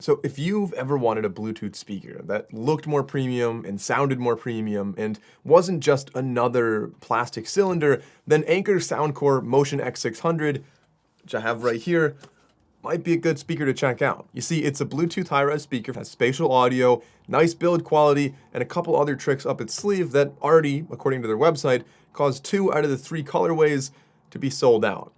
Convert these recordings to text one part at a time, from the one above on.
So if you've ever wanted a Bluetooth speaker that looked more premium and sounded more premium and wasn't just another plastic cylinder, then Anker Soundcore Motion x600, which I have right here, might be a good speaker to check out. You see, it's a Bluetooth high-res speaker, has spatial audio, nice build quality, and a couple other tricks up its sleeve that already, according to their website, caused 2 out of the 3 colorways to be sold out.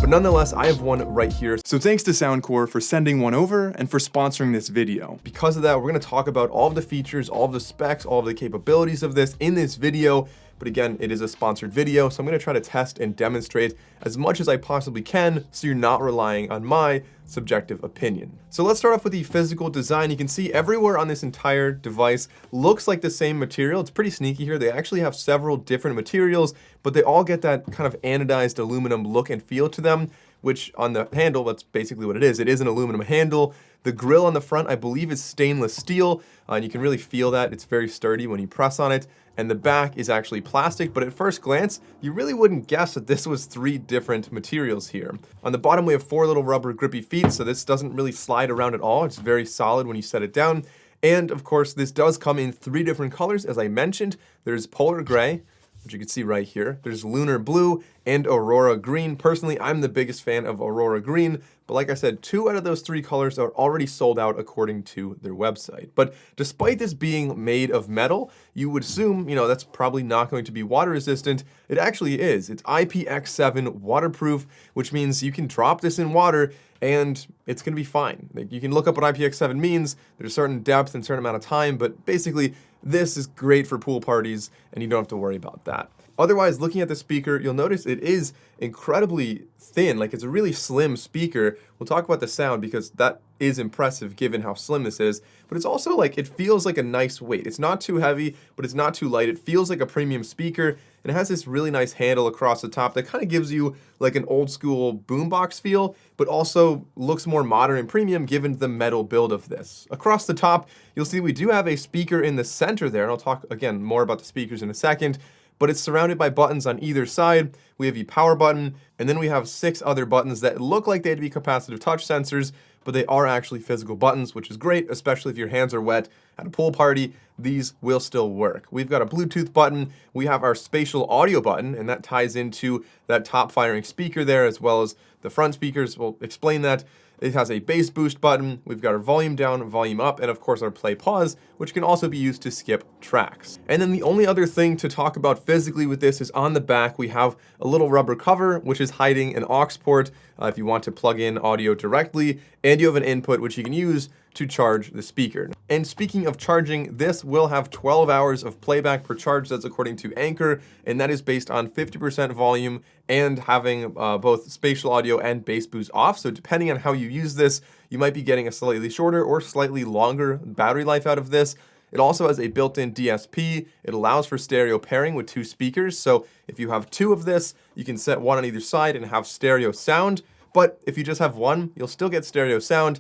But nonetheless, I have one right here. So thanks to Soundcore for sending one over and for sponsoring this video. Because of that, we're gonna talk about all of the features, all of the specs, all of the capabilities of this in this video. But again, it is a sponsored video, so I'm gonna try to test and demonstrate as much as I possibly can so you're not relying on my subjective opinion. So let's start off with the physical design. You can see everywhere on this entire device looks like the same material. It's pretty sneaky here. They actually have several different materials, but they all get that kind of anodized aluminum look and feel to them, which on the handle, that's basically what it is. It is an aluminum handle. The grill on the front, I believe, is stainless steel, and you can really feel that. It's very sturdy when you press on it. And the back is actually plastic, but at first glance, you really wouldn't guess that this was 3 different materials here. On the bottom, we have 4 little rubber grippy feet, so this doesn't really slide around at all. It's very solid when you set it down. And of course, this does come in 3 different colors, as I mentioned. There's polar gray, which you can see right here. There's lunar blue and aurora green. Personally, I'm the biggest fan of aurora green, but like I said, 2 out of those 3 colors are already sold out according to their website. But despite this being made of metal, you would assume, that's probably not going to be water resistant. It actually is. It's IPX7 waterproof, which means you can drop this in water and it's gonna be fine. Like, you can look up what IPX7 means. There's a certain depth and a certain amount of time, but basically this is great for pool parties and you don't have to worry about that. Otherwise, looking at the speaker, you'll notice it is incredibly thin. Like, it's a really slim speaker. We'll talk about the sound because that is impressive given how slim this is, but it's also like, it feels like a nice weight. It's not too heavy, but it's not too light. It feels like a premium speaker, and it has this really nice handle across the top that kind of gives you like an old school boombox feel, but also looks more modern and premium given the metal build of this. Across the top, you'll see we do have a speaker in the center there, and I'll talk again more about the speakers in a second, but it's surrounded by buttons on either side. We have the power button, and then we have 6 other buttons that look like they'd be capacitive touch sensors, but they are actually physical buttons, which is great, especially if your hands are wet at a pool party. These will still work. We've got a Bluetooth button, we have our spatial audio button, and that ties into that top firing speaker there, as well as the front speakers. We'll explain that. It has a bass boost button, we've got our volume down, volume up, and of course our play pause, which can also be used to skip tracks. And then the only other thing to talk about physically with this is on the back, we have a little rubber cover, which is hiding an aux port if you want to plug in audio directly, and you have an input which you can use to charge the speaker. And speaking of charging, this will have 12 hours of playback per charge. That's according to Anker, and that is based on 50% volume and having both spatial audio and bass boost off. So depending on how you use this, you might be getting a slightly shorter or slightly longer battery life out of this. It also has a built-in DSP. It allows for stereo pairing with 2 speakers. So if you have 2 of this, you can set one on either side and have stereo sound. But if you just have one, you'll still get stereo sound,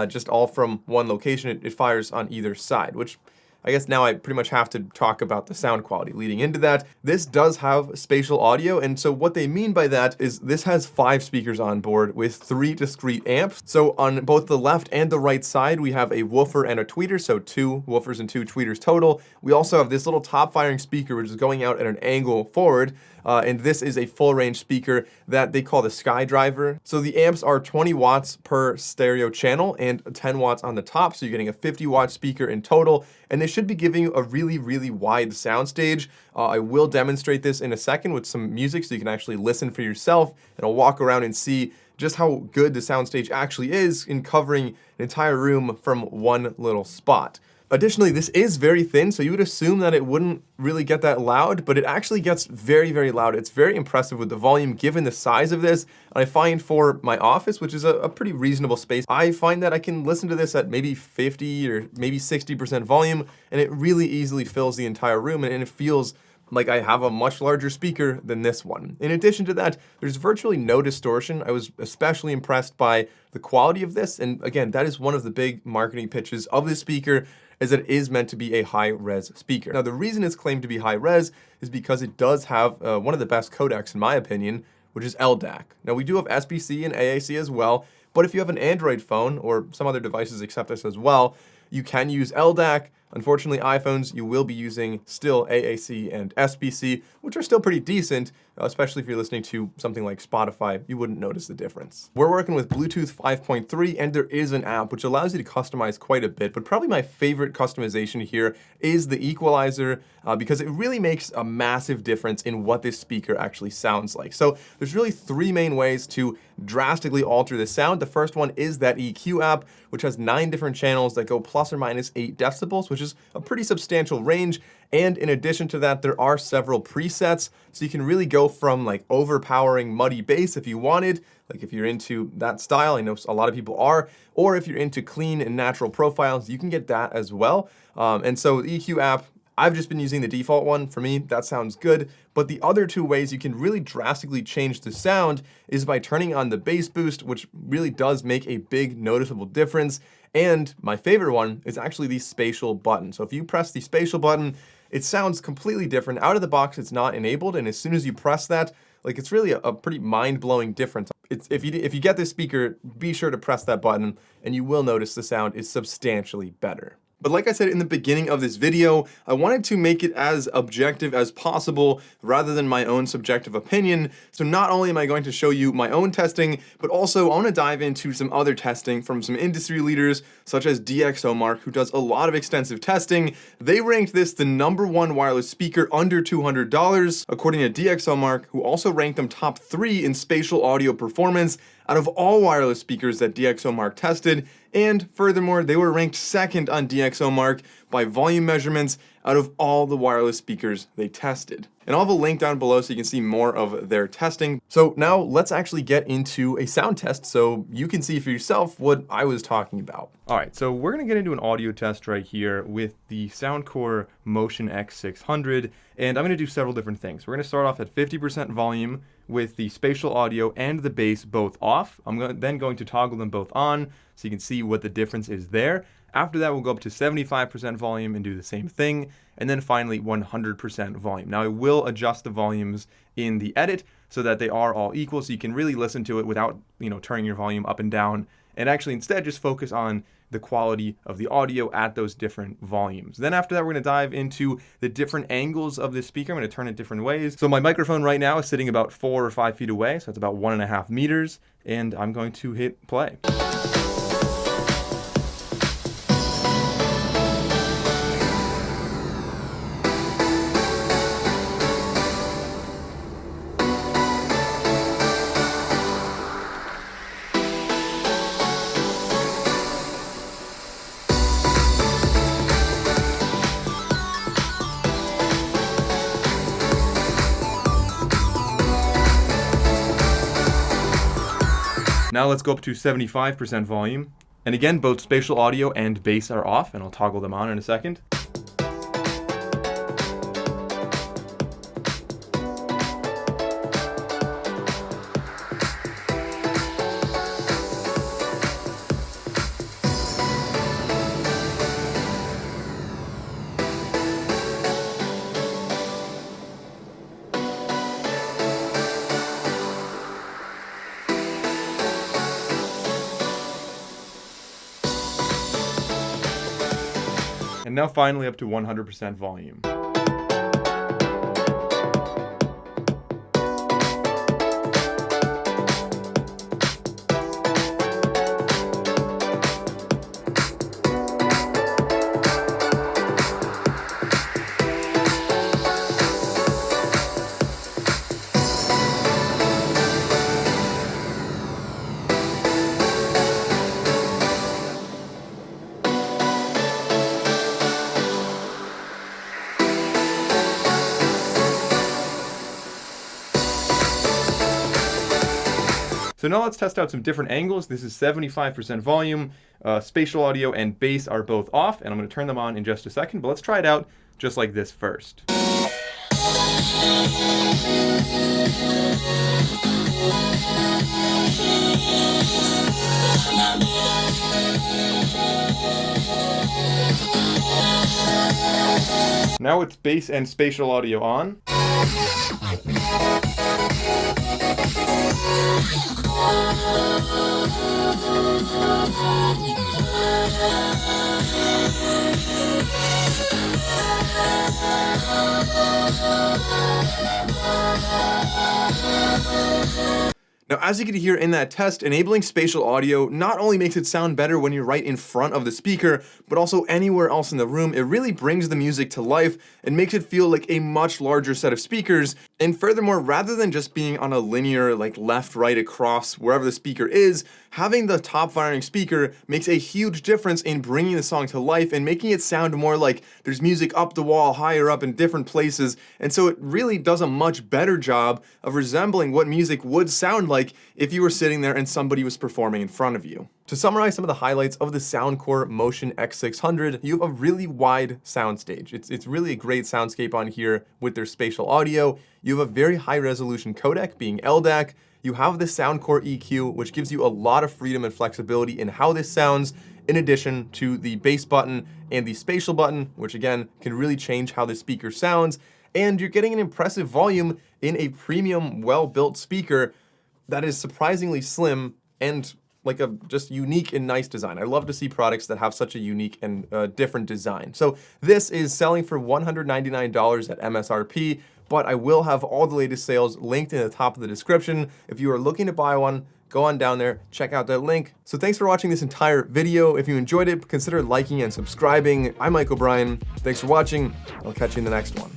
just all from one location. It fires on either side, which I guess now I pretty much have to talk about the sound quality leading into that. This does have spatial audio, and so what they mean by that is this has 5 speakers on board with 3 discrete amps. So on both the left and the right side, we have a woofer and a tweeter, so 2 woofers and 2 tweeters total. We also have this little top firing speaker, which is going out at an angle forward, and this is a full range speaker that they call the Sky Driver. So the amps are 20 watts per stereo channel and 10 watts on the top, so you're getting a 50 watt speaker in total, and they should be giving you a really, really wide soundstage. I will demonstrate this in a second with some music so you can actually listen for yourself, and I'll walk around and see just how good the soundstage actually is in covering an entire room from one little spot. Additionally, this is very thin, so you would assume that it wouldn't really get that loud, but it actually gets very, very loud. It's very impressive with the volume given the size of this. And I find for my office, which is a pretty reasonable space, I find that I can listen to this at maybe 50 or maybe 60% volume, and it really easily fills the entire room, and it feels like I have a much larger speaker than this one. In addition to that, there's virtually no distortion. I was especially impressed by the quality of this, and again, that is one of the big marketing pitches of this speaker. is that it is meant to be a high-res speaker. Now, the reason it's claimed to be high-res is because it does have one of the best codecs, in my opinion, which is LDAC. Now, we do have SBC and AAC as well, but if you have an Android phone, or some other devices accept this as well, you can use LDAC. Unfortunately, iPhones, you will be using still AAC and SBC, which are still pretty decent, especially if you're listening to something like Spotify, you wouldn't notice the difference. We're working with Bluetooth 5.3, and there is an app which allows you to customize quite a bit, but probably my favorite customization here is the equalizer, because it really makes a massive difference in what this speaker actually sounds like. So there's really three main ways to drastically alter the sound. The first one is that EQ app, which has 9 different channels that go plus or minus 8 decibels, which is a pretty substantial range. And in addition to that, there are several presets, so you can really go from like overpowering muddy bass if you wanted, like if you're into that style, I know a lot of people are, or if you're into clean and natural profiles, you can get that as well. And so the EQ app, I've just been using the default one. For me, that sounds good. But the other two ways you can really drastically change the sound is by turning on the bass boost, which really does make a big noticeable difference. And my favorite one is actually the spatial button. So if you press the spatial button, it sounds completely different. Out of the box, it's not enabled. And as soon as you press that, like it's really a pretty mind-blowing difference. If you get this speaker, be sure to press that button and you will notice the sound is substantially better. But like I said in the beginning of this video, I wanted to make it as objective as possible rather than my own subjective opinion. So not only am I going to show you my own testing, but also I want to dive into some other testing from some industry leaders such as DxOMark, who does a lot of extensive testing. They ranked this the #1 wireless speaker under $200, according to DxOMark, who also ranked them top 3 in spatial audio performance out of all wireless speakers that DxOMark tested. And furthermore, they were ranked 2nd on DxOMark by volume measurements out of all the wireless speakers they tested. And I'll have a link down below so you can see more of their testing. So now let's actually get into a sound test so you can see for yourself what I was talking about. All right, so we're gonna get into an audio test right here with the Soundcore Motion X600, and I'm gonna do several different things. We're gonna start off at 50% volume with the spatial audio and the bass both off. I'm then going to toggle them both on so you can see what the difference is there. After that, we'll go up to 75% volume and do the same thing. And then finally, 100% volume. Now, I will adjust the volumes in the edit so that they are all equal, so you can really listen to it without, turning your volume up and down, and actually instead just focus on the quality of the audio at those different volumes. Then after that, we're gonna dive into the different angles of this speaker. I'm gonna turn it different ways. So my microphone right now is sitting about 4 or 5 feet away, so that's about 1.5 meters, and I'm going to hit play. Now let's go up to 75% volume. And again, both spatial audio and bass are off, and I'll toggle them on in a second. And now finally up to 100% volume. So now let's test out some different angles. This is 75% volume, spatial audio and bass are both off, and I'm gonna turn them on in just a second, but let's try it out just like this first. Now with bass and spatial audio on. Now, as you can hear in that test, enabling spatial audio not only makes it sound better when you're right in front of the speaker, but also anywhere else in the room. It really brings the music to life and makes it feel like a much larger set of speakers. And furthermore, rather than just being on a linear, like left, right, across wherever the speaker is, having the top firing speaker makes a huge difference in bringing the song to life and making it sound more like there's music up the wall, higher up in different places. And so it really does a much better job of resembling what music would sound like if you were sitting there and somebody was performing in front of you. To summarize some of the highlights of the Soundcore Motion X600, you have a really wide soundstage. It's really a great soundscape on here with their spatial audio. You have a very high resolution codec being LDAC. You have the Soundcore EQ, which gives you a lot of freedom and flexibility in how this sounds, in addition to the bass button and the spatial button, which again can really change how the speaker sounds. And you're getting an impressive volume in a premium, well-built speaker that is surprisingly slim and like a just unique and nice design. I love to see products that have such a unique and different design. So this is selling for $199 at MSRP, but I will have all the latest sales linked in the top of the description. If you are looking to buy one, go on down there, check out that link. So thanks for watching this entire video. If you enjoyed it, consider liking and subscribing. I'm Mike O'Brien. Thanks for watching. I'll catch you in the next one.